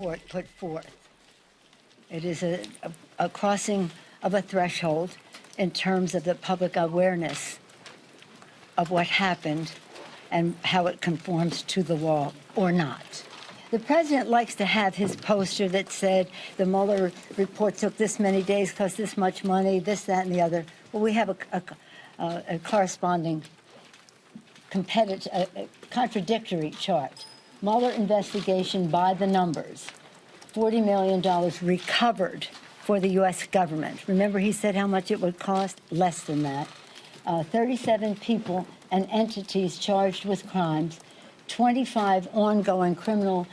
Court put forth. It is a crossing of a threshold in terms of the public awareness of what happened and how it conforms to the law or not. The president likes to have his poster that said the Mueller report took this many days, cost this much money, this, that, and the other. Well, we have a corresponding contradictory chart. Mueller investigation by the numbers. $40 million recovered for the U.S. government. Remember, he said how much it would cost? Less than that. 37 people and entities charged with crimes, 25 ongoing criminal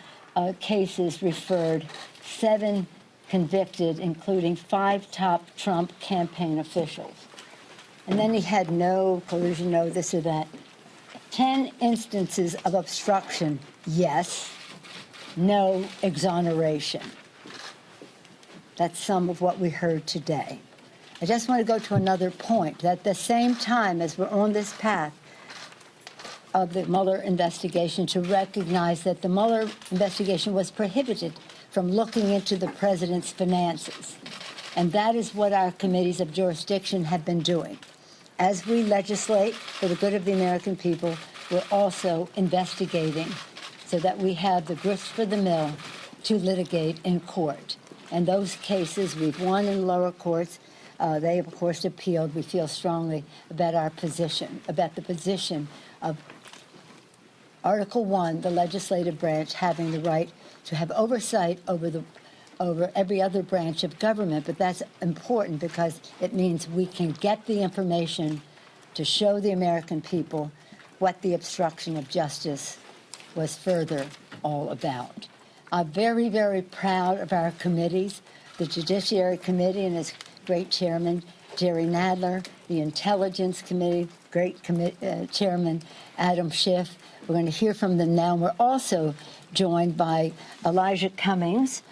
cases referred, 7 convicted, including 5 top Trump campaign officials. And then he had no collusion, no this or that. 10 instances of obstruction, yes. No exoneration. That's some of what we heard today. I just want to go to another point, that at the same time as we're on this path of the Mueller investigation, to recognize that the Mueller investigation was prohibited from looking into the president's finances. And that is what our committees of jurisdiction have been doing. As we legislate for the good of the American people, we're also investigating so that we have the grist for the mill to litigate in court. And those cases we've won in lower courts. They, of course, appealed. We feel strongly about our position, about the position of Article 1, the legislative branch having the right to have oversight over every other branch of government. But that's important because it means we can get the information to show the American people what the obstruction of justice was further all about. I'm very, very proud of our committees, the Judiciary Committee and its great chairman, Jerry Nadler, the Intelligence Committee, great chairman, Adam Schiff. We're going to hear from them now. And we're also joined by Elijah Cummings,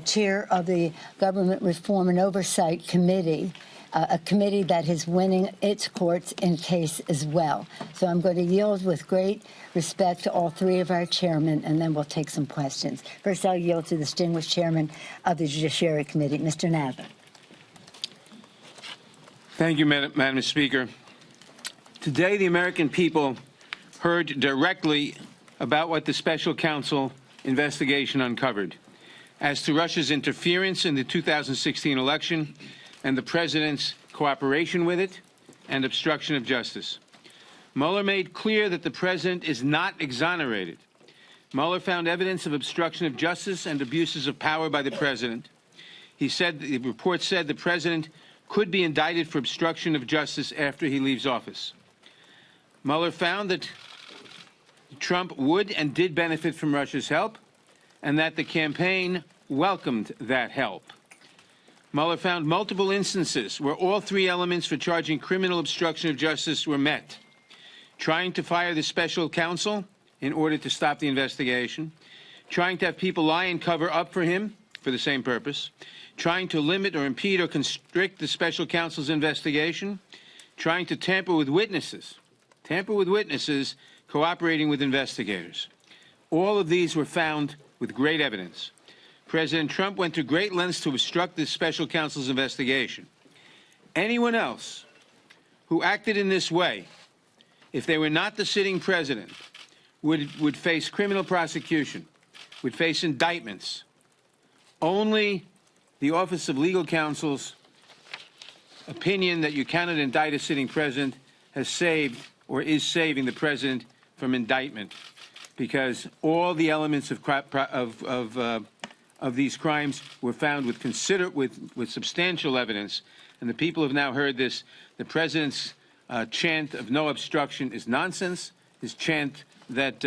chair of the Government Reform and Oversight Committee, a committee that is winning its courts in case as well. So I'm going to yield with great respect to all 3 of our chairmen, and then we'll take some questions. First, I'll yield to the distinguished chairman of the Judiciary Committee, Mr. Nadler. Thank you, Madam Speaker. Today, the American people heard directly about what the special counsel investigation uncovered as to Russia's interference in the 2016 election and the president's cooperation with it and obstruction of justice. Mueller made clear that the president is not exonerated. Mueller found evidence of obstruction of justice and abuses of power by the president. He said, the report said the president could be indicted for obstruction of justice after he leaves office. Mueller found that Trump would and did benefit from Russia's help and that the campaign welcomed that help. Mueller found multiple instances where all 3 elements for charging criminal obstruction of justice were met. Trying to fire the special counsel in order to stop the investigation, trying to have people lie and cover up for him for the same purpose, trying to limit or impede or constrict the special counsel's investigation, trying to tamper with witnesses, cooperating with investigators. All of these were found with great evidence. President Trump went to great lengths to obstruct this special counsel's investigation. Anyone else who acted in this way, if they were not the sitting president, would face criminal prosecution, would face indictments. Only the Office of Legal Counsel's opinion that you cannot indict a sitting president has saved or is saving the president from indictment, because all the elements of these crimes were found with substantial evidence, and the people have now heard this. The president's chant of no obstruction is nonsense. His chant that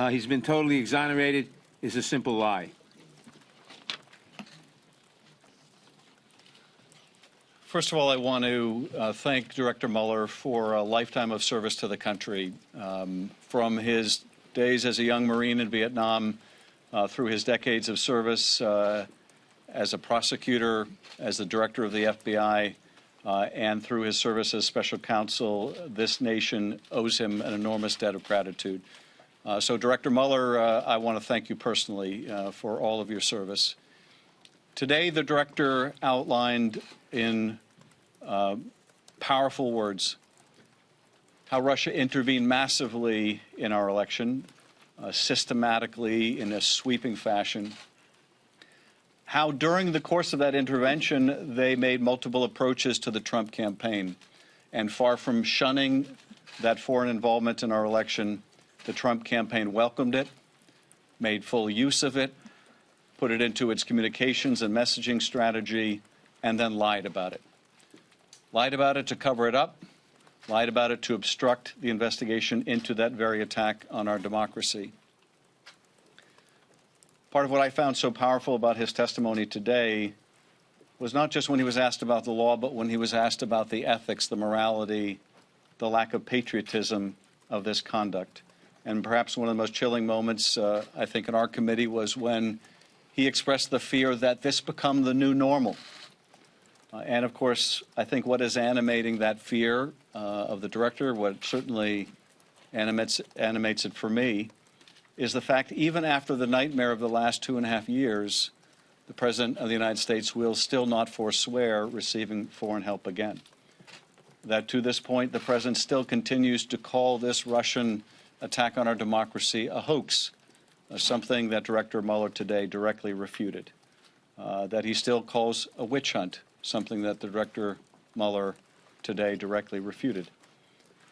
he's been totally exonerated is a simple lie. First of all, I want to thank Director Mueller for a lifetime of service to the country. From his days as a young Marine in Vietnam, through his decades of service as a prosecutor, as the director of the FBI, and through his service as special counsel, this nation owes him an enormous debt of gratitude. So, Director Mueller, I want to thank you personally for all of your service. Today, the Director outlined in powerful words how Russia intervened massively in our election, systematically in a sweeping fashion, how during the course of that intervention they made multiple approaches to the Trump campaign, and far from shunning that foreign involvement in our election, the Trump campaign welcomed it, made full use of it, put it into its communications and messaging strategy, and then lied about it. Lied about it to cover it up, lied about it to obstruct the investigation into that very attack on our democracy. Part of what I found so powerful about his testimony today was not just when he was asked about the law, but when he was asked about the ethics, the morality, the lack of patriotism of this conduct. And perhaps one of the most chilling moments, I think, in our committee was when he expressed the fear that this become the new normal. And, of course, I think what is animating that fear of the Director, what certainly animates it for me, is the fact even after the nightmare of the last 2.5 years, the President of the United States will still not forswear receiving foreign help again. That to this point, the President still continues to call this Russian attack on our democracy a hoax, something that Director Mueller today directly refuted. That he still calls a witch hunt, something that the Director Mueller today directly refuted.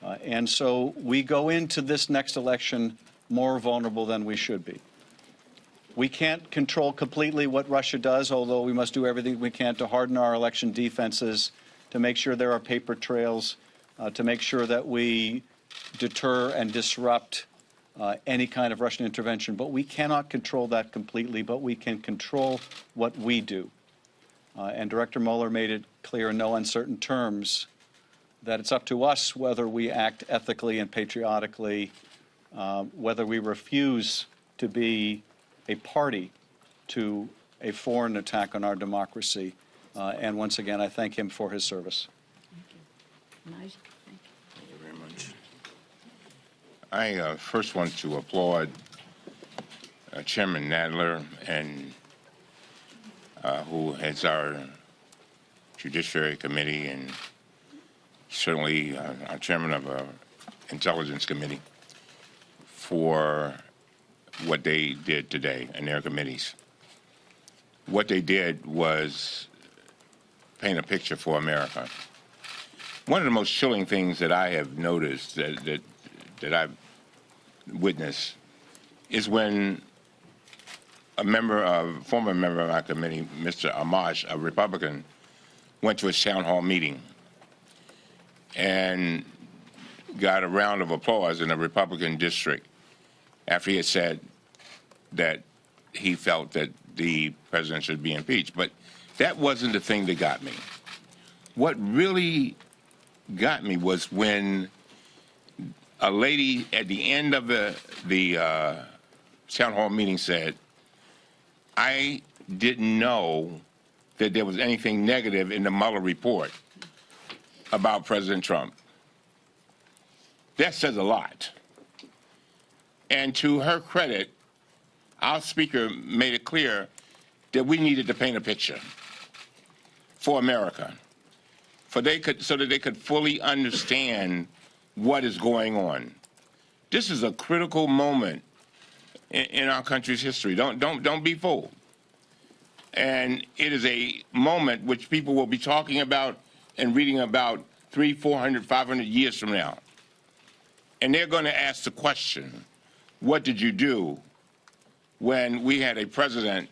And so we go into this next election more vulnerable than we should be. We can't control completely what Russia does, although we must do everything we can to harden our election defenses, to make sure there are paper trails, to make sure that we deter and disrupt any kind of Russian intervention. But we cannot control that completely, but we can control what we do. And Director Mueller made it clear in no uncertain terms that it's up to us whether we act ethically and patriotically, whether we refuse to be a party to a foreign attack on our democracy. And once again, I thank him for his service. Thank you. Thank you very much. I first want to applaud Chairman Nadler, and who heads our Judiciary Committee, and certainly our Chairman of our Intelligence Committee, for what they did today in their committees. What they did was paint a picture for America. One of the most chilling things that I have noticed, that I've witnessed, is when a former member of our committee, Mr. Amash, a Republican, went to a town hall meeting and got a round of applause in a Republican district after he had said that he felt that the president should be impeached. But that wasn't the thing that got me. What really got me was when a lady at the end of the town hall meeting said, "I didn't know that there was anything negative in the Mueller report about President Trump." That says a lot. And to her credit, our speaker made it clear that we needed to paint a picture for America, so that they could fully understand what is going on. This is a critical moment in our country's history. Don't be fooled. And it is a moment which people will be talking about and reading about 300, 400, 500 years from now. And they're going to ask the question, what did you do when we had a president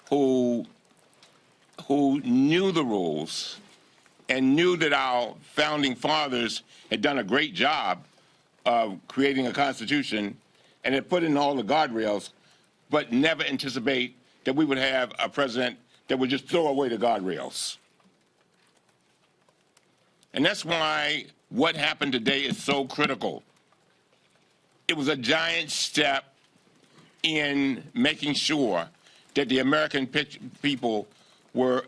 who knew the rules and knew that our founding fathers had done a great job of creating a constitution and had put in all the guardrails, but never anticipate that we would have a president that would just throw away the guardrails? And that's why what happened today is so critical. It was a giant step in making sure that the American people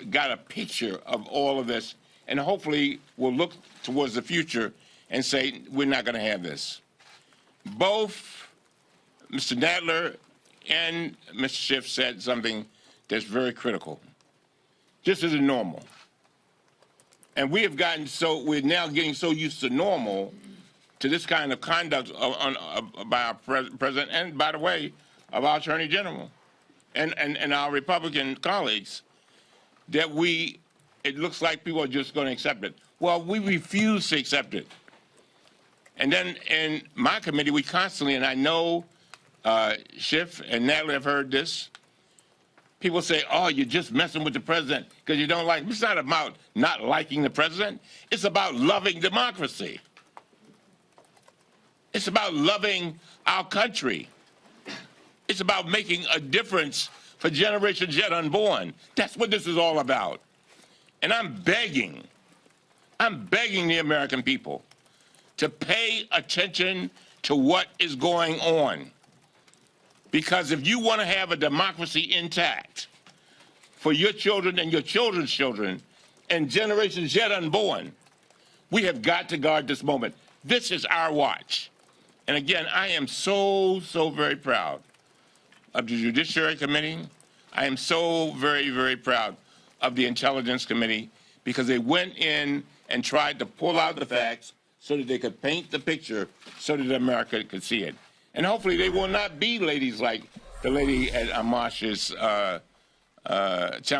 got a picture of all of this, and hopefully will look towards the future and say, we're not going to have this. Both Mr. Nadler and Mr. Schiff said something that's very critical. This isn't normal. And we have gotten so, we're now getting so used to normal, to this kind of conduct by our president and, by the way, of our attorney general and our Republican colleagues, that it looks like people are just going to accept it. Well, we refuse to accept it. And then in my committee, we constantly, and I know Schiff and Nadler have heard this, people say, oh, you're just messing with the president because you don't like him. It's not about not liking the president. It's about loving democracy. It's about loving our country. It's about making a difference for generations yet unborn. That's what this is all about. And I'm begging the American people to pay attention to what is going on. Because if you want to have a democracy intact for your children and your children's children and generations yet unborn, we have got to guard this moment. This is our watch. And again, I am so very proud of the Judiciary Committee. I am so very proud of the Intelligence Committee because they went in and tried to pull out the facts so that they could paint the picture so that America could see it. And hopefully they will not be ladies like the lady at Amash's town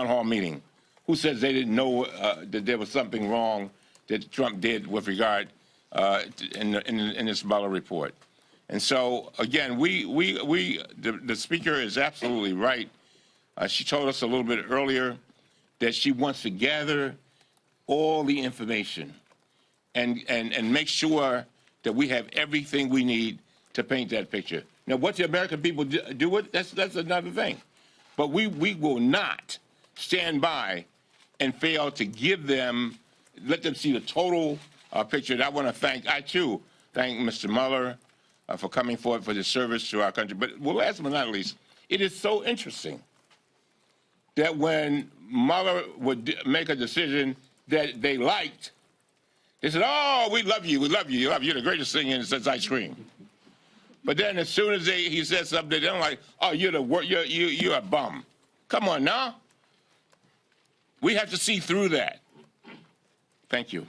hall meeting who says they didn't know that there was something wrong that Trump did with regard in this Mueller report. And so, again, the Speaker is absolutely right. She told us a little bit earlier that she wants to gather all the information and make sure that we have everything we need to paint that picture. Now, what the American people do with it, that's another thing. But we will not stand by and fail to let them see the total picture. And I want to I too thank Mr. Mueller for coming forward for his service to our country. But last but not least, it is so interesting that when Mueller would make a decision that they liked, they said, oh, we love you, you're the greatest thing since ice cream. But then as soon as he says something they don't like, oh, you're a bum. Come on now. We have to see through that. Thank you.